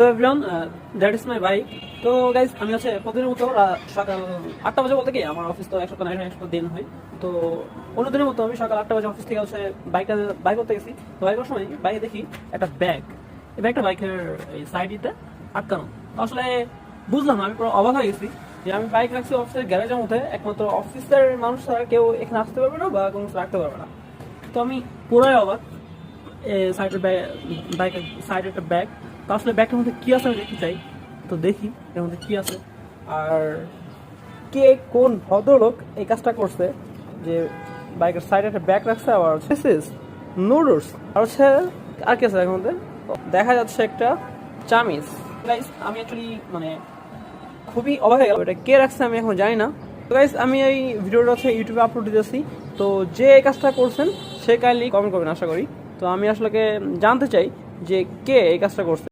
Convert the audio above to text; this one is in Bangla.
তো everyone, that is my bike. তো গাইজ, আমি হচ্ছে প্রতিদিনের মতো সকাল 8টা বাজে বলতে কি আমার অফিস তো এক সপ্তাহ না এক সপ্তাহ দিন হয়। তো অন্যদিনের মতো আমি সকাল 8টা বাজে অফিস থেকে হচ্ছে বাইক করতে গেছি। তো বাইকের সময় বাইকে দেখি একটা ব্যাগ, এই ব্যাগটা বাইকের এই সাইডে আটকানো। তো আসলে বুঝলাম না, আমি পুরো অবাক হয়ে গেছি যে আমি বাইক রাখছি অফিসের গ্যারেজের মধ্যে, একমাত্র অফিসের মানুষ ছাড়া কেউ এখানে আসতে পারবে না বা কোনো কিছু রাখতে পারবে না। তো আমি পুরাই অবাক। সাইডের বাইকের সাইডে একটা ব্যাগ। তো আসলে ব্যাগটার মধ্যে কি আছে আমি দেখতে চাই। তো দেখি এর মধ্যে কি আছে, আর কে কোন ভদ্রলোক এই কাজটা করছে যে বাইকের সাইডে একটা ব্যাগ রাখছে। আবার নুডলস আর হচ্ছে আর কি আছে এর মধ্যে, দেখা যাচ্ছে একটা চামিজ। গাইস, আমি অ্যাকচুয়ালি মানে খুবই অবাক হয়ে গেল, এটা কে রাখছে আমি এখন জানি না। তো গাইস, আমি এই ভিডিওটা হচ্ছে ইউটিউবে আপলোড দিতেছি। তো যে এই কাজটা করছেন সে কাইন্ডলি কমেন্ট করবেন আশা করি। তো আমি আসলে জানতে চাই যে কে এই কাজটা করছে।